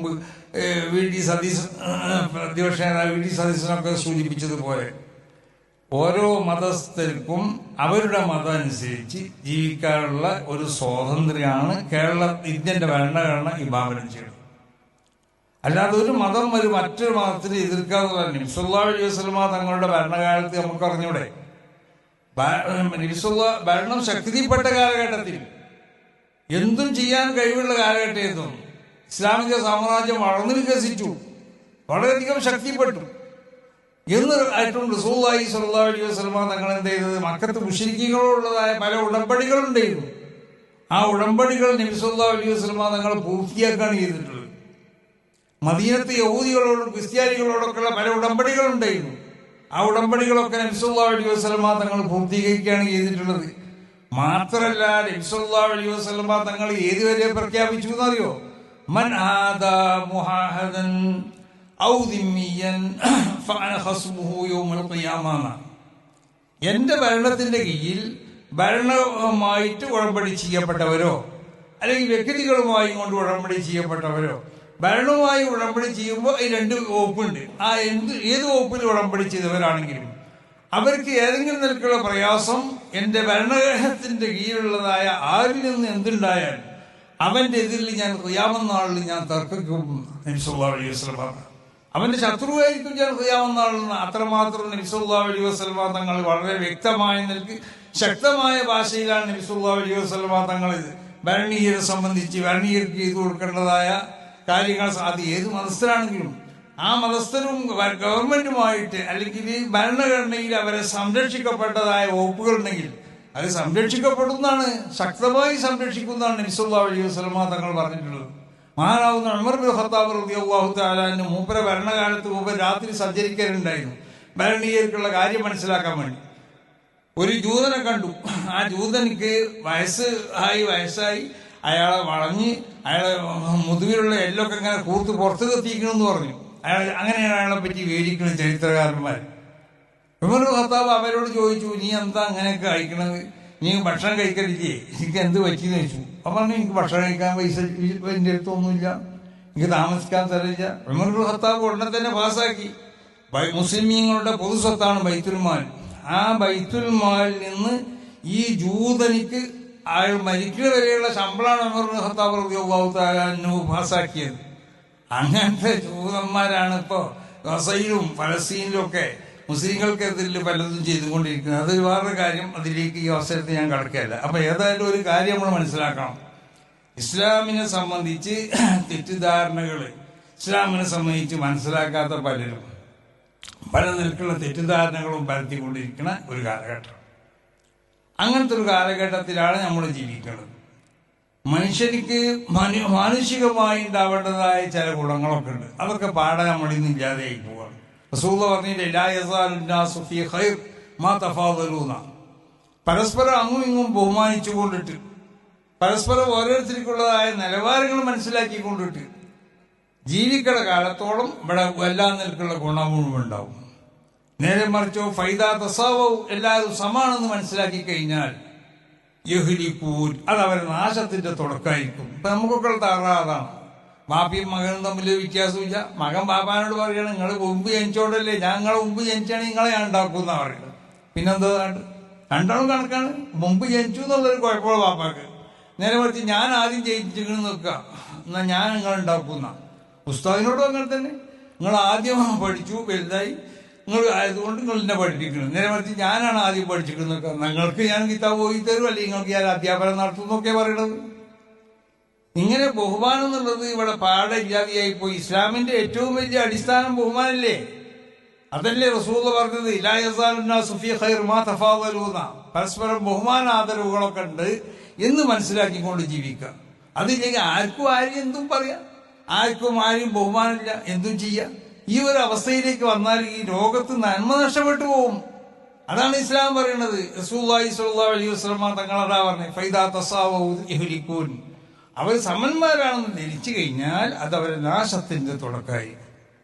മുമ്പ് വി.ഡി. സതീശൻ പ്രതിപക്ഷ നേതാവ് വി.ഡി. സതീശനൊക്കെ സൂചിപ്പിച്ചതുപോലെ ഓരോ മതസ്ഥർക്കും അവരുടെ മതം അനുസരിച്ച് ജീവിക്കാനുള്ള ഒരു സ്വാതന്ത്ര്യമാണ് ഇന്ത്യന്റെ ഭരണഘടന വിഭാവനം ചെയ്യുന്നത്. അല്ലാതെ ഒരു മതം മറ്റൊരു മതത്തിന് എതിർക്കാന്ന് പറഞ്ഞു. നബി സല്ലല്ലാഹു അലൈഹി വസല്ലമ തങ്ങളുടെ ഭരണകാലത്ത് നമുക്ക് അറിഞ്ഞൂടെ? ഭരണം ശക്തിപ്പെട്ട കാലഘട്ടത്തിൽ എന്തും ചെയ്യാൻ കഴിവുള്ള കാലഘട്ടമായിരുന്നു. ഇസ്ലാമിക സാമ്രാജ്യം വളർന്നു വികസിച്ചു, വളരെയധികം ശക്തിപ്പെട്ടു എന്ന് ആയിട്ടുണ്ട്. റസൂലുള്ളാഹി സ്വല്ലല്ലാഹു അലൈഹി വസല്ലമ തങ്ങൾ എന്ത് ചെയ്തത്? മക്കത്ത് മുശ്രിക്കുകളോടുള്ളതായ പല ഉടമ്പടികളുണ്ടായിരുന്നു. ആ ഉടമ്പടികൾ നബി സല്ലല്ലാഹു അലൈഹി വസല്ലമ തങ്ങൾ പൂർത്തിയാക്കുകയാണ് ചെയ്തിട്ടുള്ളത്. മദീനത്ത് യഹൂദികളോടും ക്രിസ്ത്യാനികളോടൊക്കെയുള്ള പല ഉടമ്പടികളുണ്ടായിരുന്നു. ആ ഉടമ്പടികളൊക്കെ നബി സല്ലല്ലാഹു അലൈഹി വസല്ലമ തങ്ങൾ പൂർത്തീകരിക്കുകയാണ് ചെയ്തിട്ടുള്ളത്. മാത്രമല്ല നബി സല്ലല്ലാഹു അലൈഹി വസല്ലമ തങ്ങൾ ഏതുവരെ പ്രഖ്യാപിച്ചു എന്നറിയോ? മൻ ആദാ മുഹാഹദൻ ഔ ദിമ്മിയൻ ഫഅന ഖസ്മുഹു യൗമൽ ഖിയാമ. എന്റെ ഭരണത്തിന്റെ കീഴിൽ ഭരണവുമായിട്ട് ഉടമ്പടി ചെയ്യപ്പെട്ടവരോ അല്ലെങ്കിൽ വ്യക്തികളുമായി കൊണ്ട് ഉടമ്പടി ചെയ്യപ്പെട്ടവരോ, ഭരണവുമായി ഉടമ്പടി ചെയ്യുമ്പോൾ ഈ രണ്ട് വകുപ്പുണ്ട്. ആ ഏത് വകുപ്പിൽ ഉടമ്പടി ചെയ്തവരാണെങ്കിലും അവർക്ക് ഏതെങ്കിലും നിലക്കുള്ള പ്രയാസം എന്റെ ഭരണത്തിന്റെ കീഴിലുള്ളതായ ആരിൽ നിന്ന് എന്തുണ്ടായാൽ അവന്റെ എതിരിൽ ഞാൻ ഖിയാമത്ത് നാളിൽ ഞാൻ തർക്കിക്കും. നബി സല്ലല്ലാഹു അലൈഹി വസല്ലമ അവന്റെ ശത്രുവായിരിക്കും ഞാൻ ഖിയാമത്ത് നാളിൽ. അത്രമാത്രം നബി സല്ലല്ലാഹു അലൈഹി വസല്ലമ തങ്ങൾ വളരെ വ്യക്തമായ നിലക്ക് ശക്തമായ ഭാഷയിലാണ് നബി സല്ലല്ലാഹു അലൈഹി വസല്ലമ തങ്ങൾ ഭരണീയരെ സംബന്ധിച്ച് ഭരണീയർക്ക് ചെയ്തു കൊടുക്കേണ്ടതായ കാര്യങ്ങൾ. അത് ഏത് മതസ്ഥരാണെങ്കിലും ആ മതസ്ഥരും ഗവൺമെന്റുമായിട്ട് അല്ലെങ്കിൽ ഭരണഘടനയിൽ അവരെ സംരക്ഷിക്കപ്പെട്ടതായ വകുപ്പുകൾ ഉണ്ടെങ്കിൽ അത് സംരക്ഷിക്കപ്പെടുന്നതാണ്, ശക്തമായി സംരക്ഷിക്കുന്നതാണ് നബി സല്ലല്ലാഹു അലൈഹി വസല്ലമ തങ്ങൾ പറഞ്ഞിട്ടുള്ളത്. മഹാനാവുന്ന ഉമർ ബിൻ ഖത്താബ് റളിയല്ലാഹു തആല അൻഹു മൂപ്പര ഭരണകാലത്ത് മൂപ്പർ രാത്രി സഞ്ചരിക്കാറുണ്ടായിരുന്നു ഭരണീയർക്കുള്ള കാര്യം മനസ്സിലാക്കാൻ വേണ്ടി. ഒരു ജൂതനെ കണ്ടു. ആ ജൂതനിക്ക് വയസ്സായി അയാളെ വളഞ്ഞ് അയാളെ മുതുകിലുള്ള എല്ലൊക്കെ ഇങ്ങനെ കൂർത്ത് പുറത്ത് കത്തിക്കണമെന്ന് പറഞ്ഞു. അങ്ങനെയാണ് അയാളെ പറ്റി വിവരിക്കുന്നത് ചരിത്രകാരന്മാർ. ഉമർ ബിൻ ഖത്താബ് അവരോട് ചോദിച്ചു, നീ എന്താ അങ്ങനെയൊക്കെ കഴിക്കണത്? നീ ഭക്ഷണം കഴിക്കലില്ലേ? എനിക്ക് എന്ത് പറ്റിയെന്ന് ചോദിച്ചു. അപ്പൊ പറഞ്ഞു, എനിക്ക് ഭക്ഷണം കഴിക്കാൻ പൈസ എന്റെ അടുത്തൊന്നുമില്ല, എനിക്ക് താമസിക്കാൻ സ്ഥലമില്ല. ഉമർ ബിൻ ഖത്താബ് ഉടനെ തന്നെ പാസ്സാക്കി, മുസ്ലിമീങ്ങളുടെ പൊതു സ്വത്താണ് ബൈത്തുൽ മാൽ. ആ ബൈത്തുൽ മാലിൽ നിന്ന് ഈ ജൂതനിക്ക് അയാൾ മരിക്കുന്ന വരെയുള്ള ശമ്പളമാണ് ഉമർ ബിൻ ഖത്താബ് റളിയല്ലാഹു തആല അൻഹു പാസ്സാക്കിയത്. അങ്ങനത്തെ ജൂതന്മാരാണ് ഇപ്പോ ഗസയിലും ഫലസ്തീനിലും ഒക്കെ മുസ്ലിങ്ങൾക്കെതിരിൽ പലതും ചെയ്തുകൊണ്ടിരിക്കുന്നത്. അത് വേറൊരു കാര്യം, അതിലേക്ക് ഈ അവസരത്തിൽ ഞാൻ കടക്കുകയല്ല. അപ്പൊ ഏതായാലും ഒരു കാര്യം നമ്മൾ മനസ്സിലാക്കണം. ഇസ്ലാമിനെ സംബന്ധിച്ച് തെറ്റിദ്ധാരണകൾ ഇസ്ലാമിനെ സംബന്ധിച്ച് മനസ്സിലാക്കാത്ത പലരും പല നിലക്കുള്ള തെറ്റിദ്ധാരണകളും പരത്തിക്കൊണ്ടിരിക്കുന്ന ഒരു കാലഘട്ടം. അങ്ങനത്തെ ഒരു കാലഘട്ടത്തിലാണ് നമ്മൾ ജീവിക്കുന്നത്. മനുഷ്യർക്ക് മാനുഷികമായി ഉണ്ടാവേണ്ടതായ ചില ഗുണങ്ങളൊക്കെ ഉണ്ട്. അതൊക്കെ പാടെ നമ്മളിൽ നിന്ന് ഇല്ലാതെയായി പോവാണ്. റസൂൽ പറഞ്ഞില്ലേ, ലാ യസാലു നാസു ഫീ ഖൈർ മാ തഫാദലൂന. പരസ്പരം അങ്ങും ഇങ്ങും ബഹുമാനിച്ചുകൊണ്ടിട്ട്, പരസ്പരം ഓരോരുത്തർക്കുള്ളതായ നിലവാരങ്ങൾ മനസ്സിലാക്കിക്കൊണ്ടിട്ട് ജീവിക്കണ കാലത്തോളം ഇവിടെ എല്ലാ നിലക്കുള്ള ഗുണവും ഉണ്ടാവും. നേരെ മറിച്ചോ ഫൈദാ തസാവവും എല്ലാവരും സമാണെന്ന് മനസ്സിലാക്കി കഴിഞ്ഞാൽ യഹ്ലികൂൻ, അത് അവരുടെ നാശത്തിന്റെ തുടക്കമായിരിക്കും. ഇപ്പൊ നമുക്കൊക്കെ തകരാതാണ്. ബാപ്പയും മകനും തമ്മിൽ വ്യത്യാസമില്ല. മകൻ ബാപ്പാനോട് പറയണം, നിങ്ങൾ മുമ്പ് ജനിച്ചോണ്ടല്ലേ, ഞങ്ങളെ മുമ്പ് ജനിച്ചാണെങ്കിൽ നിങ്ങളെ ഞാൻ ഉണ്ടാക്കുന്ന പറയുന്നത്. പിന്നെന്താ, രണ്ടാളും കണക്കാണ്. മുമ്പ് ജനിച്ചു എന്നുള്ളൊരു കുഴപ്പമുള്ള ബാപ്പാക്ക്. നേരെ മറിച്ച് ഞാൻ ആദ്യം ജയിച്ചിരിക്കണം നോക്കുക, എന്നാ ഞാൻ നിങ്ങൾ ഉണ്ടാക്കുന്ന. ഉസ്താദിനോടും അങ്ങനെ തന്നെ, നിങ്ങൾ ആദ്യം പഠിച്ചു വലുതായി, നിങ്ങൾ ആയതുകൊണ്ട് നിങ്ങൾ എന്നെ പഠിപ്പിക്കണം. നേരെ മറിച്ച് ഞാനാണ് ആദ്യം പഠിച്ചിരിക്കുന്നത്, നിങ്ങൾക്ക് ഞാൻ കിതാബ് പോയി തരും, അല്ലെങ്കിൽ നിങ്ങൾക്ക് ഞാൻ അധ്യാപനം നടത്തുന്നൊക്കെ പറയണത്. ഇങ്ങനെ ബഹുമാനം എന്നുള്ളത് ഇവിടെ പാടെ ഇല്ലാതെയായി പോയി. ഇസ്ലാമിന്റെ ഏറ്റവും വലിയ അടിസ്ഥാനം ബഹുമാനല്ലേ? അതല്ലേ റസൂൽ പറഞ്ഞത്, ലാ യസാലു നാസു ഫീ ഖൈർ മാ തഫാദലൂന. പരസ്പരം ബഹുമാന ആദരവുകളൊക്കെ ഉണ്ട് എന്ന് മനസ്സിലാക്കിക്കൊണ്ട് ജീവിക്കുക. അതില്ലെങ്കിൽ ആർക്കും ആരും എന്തും പറയാം, ആർക്കും ആരും ബഹുമാനമില്ല, എന്തും ചെയ്യാം. ഈ ഒരു അവസ്ഥയിലേക്ക് വന്നാൽ ഈ ലോകത്ത് നന്മ നഷ്ടപ്പെട്ടു പോകും. അതാണ് ഇസ്ലാം പറയുന്നത്. റസൂലുള്ളാഹി സ്വല്ലല്ലാഹു അലൈഹി വസല്ലം തങ്ങളതാ പറഞ്ഞു, ഫൈദാ തസാവൂ യഹ്ലികൂൻ. അവർ സമന്മാരാണെന്ന് ധരിച്ചു കഴിഞ്ഞാൽ അത് അവരുടെ നാശത്തിന്റെ തുടക്കമായി.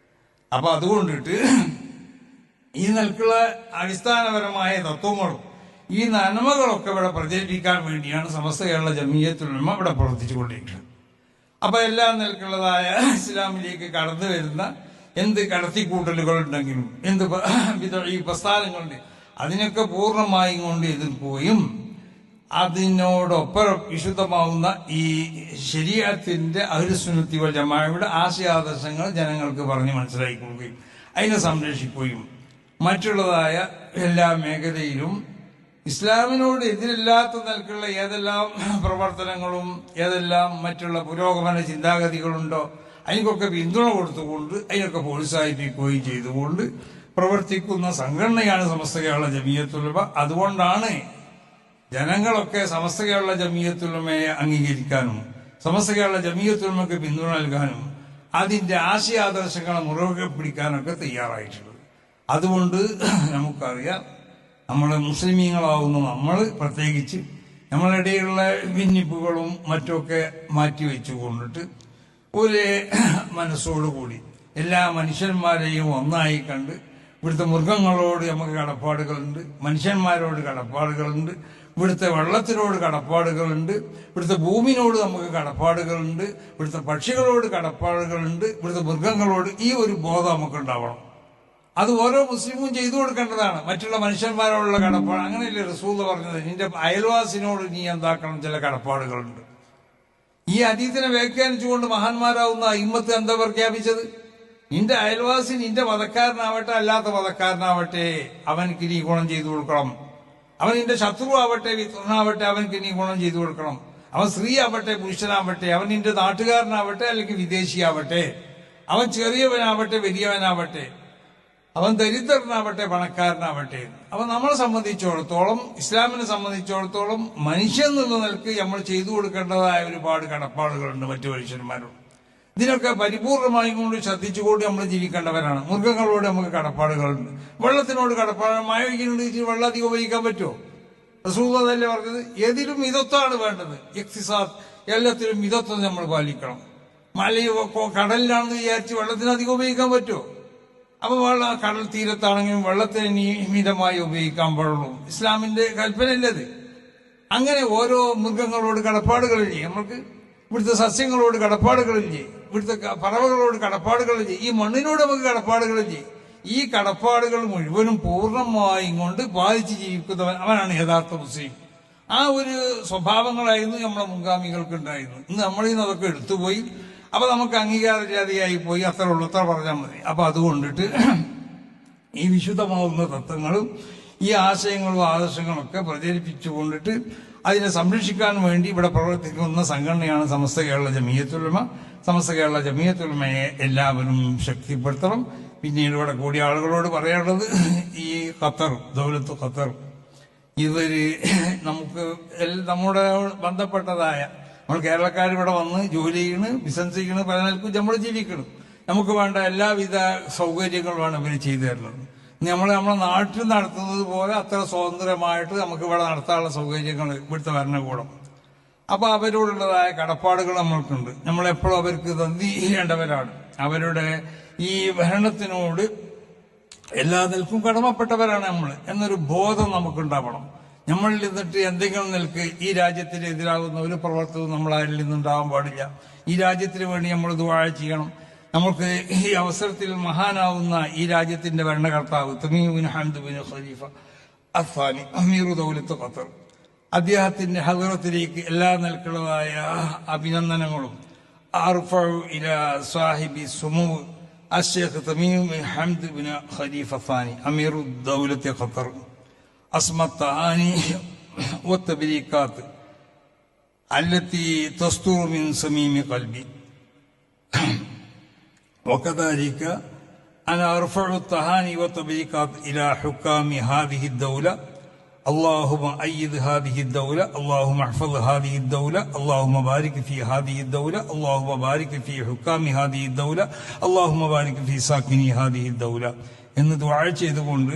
അപ്പൊ അതുകൊണ്ടിട്ട് ഈ നിലക്കുള്ള അടിസ്ഥാനപരമായ തത്വങ്ങളും ഈ നന്മകളൊക്കെ ഇവിടെ പ്രചരിപ്പിക്കാൻ വേണ്ടിയാണ് സമസ്ത കേരള ജംഇയ്യത്തുൽ ഉലമ ഇവിടെ പ്രവർത്തിച്ചുകൊണ്ടിരിക്കുന്നത്. അപ്പൊ എല്ലാ നിലക്കുള്ളതായ ഇസ്ലാമിലേക്ക് കടന്നു വരുന്ന എന്ത് കടത്തിക്കൂട്ടലുകൾ ഉണ്ടെങ്കിലും എന്ത് ഈ പ്രസ്ഥാനങ്ങളുണ്ട് അതിനൊക്കെ പൂർണ്ണമായും കൊണ്ട് എതിർക്കുകയും അതിനോടൊപ്പം വിശുദ്ധമാവുന്ന ഈ ശരീഅത്തിന്റെ അഹ്ലുസുന്നത്തി വൽ ജമാഅയുടെ ആശയാദർശങ്ങൾ ജനങ്ങൾക്ക് പറഞ്ഞ് മനസ്സിലാക്കി കൊടുക്കുകയും അതിനെ സംരക്ഷിക്കുകയും മറ്റുള്ളതായ എല്ലാ മേഖലയിലും ഇസ്ലാമിനോട് എതിരില്ലാത്ത നിലക്കുള്ള ഏതെല്ലാം പ്രവർത്തനങ്ങളും ഏതെല്ലാം മറ്റുള്ള പുരോഗമന ചിന്താഗതികളുണ്ടോ അതിനൊക്കെ പിന്തുണ കൊടുത്തുകൊണ്ട് അതിനൊക്കെ പ്രോത്സാഹിപ്പിക്കുകയും ചെയ്തുകൊണ്ട് പ്രവർത്തിക്കുന്ന സംഘടനയാണ് സമസ്ത കേരള ജമിയത്തുൽ ഉലമ. അതുകൊണ്ടാണ് ജനങ്ങളൊക്കെ സമസ്ത കേരള ജമിയത്തുൽ ഉലമയെ അംഗീകരിക്കാനും സമസ്ത കേരള ജമിയത്തുൽ ഉലമയ്ക്ക് പിന്തുണ നൽകാനും അതിന്റെ ആശയാദർശങ്ങളെ മുറുകെ പിടിക്കാനൊക്കെ തയ്യാറായിട്ടുള്ളത്. അതുകൊണ്ട് നമുക്കറിയാം, നമ്മൾ മുസ്ലിമീങ്ങളാവുന്ന നമ്മൾ പ്രത്യേകിച്ച് നമ്മളിടയിലുള്ള ഭിന്നിപ്പുകളും മറ്റുമൊക്കെ മാറ്റിവെച്ചുകൊണ്ടിട്ട് ഒരു മനസ്സോടുകൂടി എല്ലാ മനുഷ്യന്മാരെയും ഒന്നായി കണ്ട് ഇവിടുത്തെ മൃഗങ്ങളോട് നമുക്ക് കടപ്പാടുകളുണ്ട്, മനുഷ്യന്മാരോട് കടപ്പാടുകളുണ്ട്, ഇവിടുത്തെ വെള്ളത്തിനോട് കടപ്പാടുകളുണ്ട്, ഇവിടുത്തെ ഭൂമിനോട് നമുക്ക് കടപ്പാടുകളുണ്ട്, ഇവിടുത്തെ പക്ഷികളോട് കടപ്പാടുകളുണ്ട്, ഇവിടുത്തെ മൃഗങ്ങളോട് ഈ ഒരു ബോധം നമുക്ക് ഉണ്ടാവണം. അത് ഓരോ മുസ്ലിമും ചെയ്തു കൊടുക്കേണ്ടതാണ്. മറ്റുള്ള മനുഷ്യന്മാരോടുള്ള കടപ്പാട് അങ്ങനെയല്ലേ റസൂൽ പറഞ്ഞത്, നിന്റെ അയൽവാസിനോട് നീ എന്താക്കണം, ചില കടപ്പാടുകളുണ്ട്. ഈ ഹദീസിനെ വ്യാഖ്യാനിച്ചുകൊണ്ട് മഹാന്മാരാവുന്ന അയിമ്മത്ത് എന്താ പ്രഖ്യാപിച്ചത്? നിന്റെ അയൽവാസി നിന്റെ മതക്കാരനാവട്ടെ അല്ലാത്ത മതക്കാരനാവട്ടെ അവനക്ക് നീ ഗുണം ചെയ്തു കൊടുക്കണം. അവൻ നിന്റെ ശത്രു ആവട്ടെ വിത്രനാവട്ടെ അവനക്ക് നീ ഗുണം ചെയ്തു കൊടുക്കണം. അവൻ സ്ത്രീ ആവട്ടെ പുരുഷനാവട്ടെ, അവൻ നിന്റെ നാട്ടുകാരനാവട്ടെ അല്ലെങ്കിൽ വിദേശിയാവട്ടെ, അവൻ ചെറിയവനാവട്ടെ വലിയവനാവട്ടെ, അവൻ ദരിദ്രനാവട്ടെ പണക്കാരനാവട്ടെ. അപ്പൊ നമ്മളെ സംബന്ധിച്ചിടത്തോളം, ഇസ്ലാമിനെ സംബന്ധിച്ചിടത്തോളം മനുഷ്യൻ എന്നുള്ള നിലക്ക് നമ്മൾ ചെയ്തു കൊടുക്കേണ്ടതായ ഒരുപാട് കടപ്പാടുകളുണ്ട് മറ്റു മനുഷ്യന്മാരോട്. ഇതിനൊക്കെ പരിപൂർണമായും കൊണ്ട് ശ്രദ്ധിച്ചുകൊണ്ട് നമ്മൾ ജീവിക്കേണ്ടവരാണ്. മൃഗങ്ങളോട് നമുക്ക് കടപ്പാടുകളുണ്ട്, വെള്ളത്തിനോട് കടപ്പാട്. മഴ പെയ്യുന്നുണ്ട്, വെള്ളം അധികം ഉപയോഗിക്കാൻ പറ്റുമോ? റസൂൽ അതല്ലേ പറഞ്ഞത്, ഏതിലും മിതത്വമാണ് വേണ്ടത്. ഇഖ്തിസാദ്, എല്ലാത്തിലും മിതത്വം നമ്മൾ പാലിക്കണം. മലയോ കടലിലാണെന്ന് വിചാരിച്ച് വെള്ളത്തിന് അധികം ഉപയോഗിക്കാൻ പറ്റുമോ? അപ്പൊ വെള്ളം കടൽ തീരത്താണെങ്കിലും വെള്ളത്തെ നിയമിതമായി ഉപയോഗിക്കാൻ പാടുള്ളൂ. ഇസ്ലാമിന്റെ കൽപ്പനയല്ലത്. അങ്ങനെ ഓരോ മൃഗങ്ങളോട് കടപ്പാടുകളില്ലേ നമുക്ക്, ഇവിടുത്തെ സസ്യങ്ങളോട് കടപ്പാടുകളില്ലേ, ഇവിടുത്തെ പറവകളോട് കടപ്പാടുകളില്ലേ, ഈ മണ്ണിനോട് നമുക്ക് കടപ്പാടുകളില്ലേ. ഈ കടപ്പാടുകൾ മുഴുവനും പൂർണ്ണമായും കൊണ്ട് പാലിച്ച് ജീവിക്കുന്നവൻ അവനാണ് യഥാർത്ഥ മുസ്ലിം. ആ ഒരു സ്വഭാവങ്ങളായിരുന്നു നമ്മളെ മുൻഗാമികൾക്ക് ഉണ്ടായിരുന്നു. ഇന്ന് നമ്മളിൽ നിന്ന് അതൊക്കെ എടുത്തുപോയി. അപ്പൊ നമുക്ക് അംഗീകാരജാതിയായി പോയി, അത്ര ഉള്ളു, അത്ര പറഞ്ഞാൽ മതി. അപ്പൊ അതുകൊണ്ടിട്ട് ഈ വിശുദ്ധമാവുന്ന തത്വങ്ങളും ഈ ആശയങ്ങളും ആദർശങ്ങളും ഒക്കെ പ്രചരിപ്പിച്ചുകൊണ്ടിട്ട് അതിനെ സംരക്ഷിക്കാൻ വേണ്ടി ഇവിടെ പ്രവർത്തിക്കുന്ന സംഘടനയാണ് സമസ്ത കേരള ജമിയത്തുൽ ഉലമ. സമസ്ത കേരള ജമിയത്തുൽ ഉലമയെ എല്ലാവരും ശക്തിപ്പെടുത്തണം. പിന്നീട് ഇവിടെ കൂടിയ ആളുകളോട് പറയാനുള്ളത്, ഈ ഖത്തർ, ദൗലത്ത് ഖത്തർ, ഇവര് നമുക്ക് നമ്മുടെ ബന്ധപ്പെട്ടതായ നമ്മൾ കേരളക്കാർ ഇവിടെ വന്ന് ജോലി ചെയ്യണ്, ബിസിനസ് ചെയ്യണ്, പല നിലക്കും നമ്മൾ ജീവിക്കണം. നമുക്ക് വേണ്ട എല്ലാവിധ സൗകര്യങ്ങളുമാണ് ഇവർ ചെയ്തു തരുന്നത്. നമ്മളെ നാട്ടിൽ നടത്തുന്നത് പോലെ അത്ര സ്വതന്ത്രമായിട്ട് നമുക്ക് ഇവിടെ നടത്താനുള്ള സൗകര്യങ്ങൾ ഇവിടുത്തെ ഭരണകൂടം. അപ്പൊ അവരോടുള്ളതായ കടപ്പാടുകൾ നമ്മൾക്കുണ്ട്. നമ്മളെപ്പോഴും അവർക്ക് നന്ദി ചെയ്യേണ്ടവരാണ്. അവരുടെ ഈ ഭരണത്തിനോട് എല്ലാ നിലക്കും കടമപ്പെട്ടവരാണ് നമ്മൾ എന്നൊരു ബോധം നമുക്കുണ്ടാവണം. നമ്മളിൽ നിന്നിട്ട് എന്തെങ്കിലും നിലക്ക് ഈ രാജ്യത്തിന് എതിരാകുന്ന ഒരു പ്രവർത്തനവും നമ്മളാരിൽ നിന്നുണ്ടാവാൻ പാടില്ല. ഈ രാജ്യത്തിന് വേണ്ടി നമ്മൾ ദുആ ചെയ്യണം. നമുക്ക് ഈ അവസരത്തിൽ മഹാനാവുന്ന ഈ രാജ്യത്തിന്റെ ഭരണകർത്താവ് തമീം ബിൻ ഹംദ് ബിൻ ഖലീഫ അസ്സാനി അമീറു ദൗലത്ത് ഖത്തർ, അദ്ദേഹത്തിന്റെ ഹദറത്തിലേക്ക് എല്ലാ നിലക്കുള്ളതായ അഭിനന്ദനങ്ങളും. അർഫഉ ഇലാ സാഹിബി സുമൂ അശ്ശൈഖ് തമീം ബിൻ ഹംദ് ബിൻ ഖലീഫ അസ്സാനി അമീറു ദൗലത്ത് ഖത്തർ أسمى الطعاني والتبريكات التي تصدر من صميم قلبي. وكذلك أنا أرفع التهاني والتبريكات إلى حكام هذه الدولة. اللهم أيد هذه الدولة، اللهم احفظ هذه الدولة، اللهم بارك في هذه الدولة، اللهم بارك في حكام هذه الدولة، اللهم بارك في ساكني هذه الدولة എന്ന് ദുആ ചെയ്തുകൊണ്ട്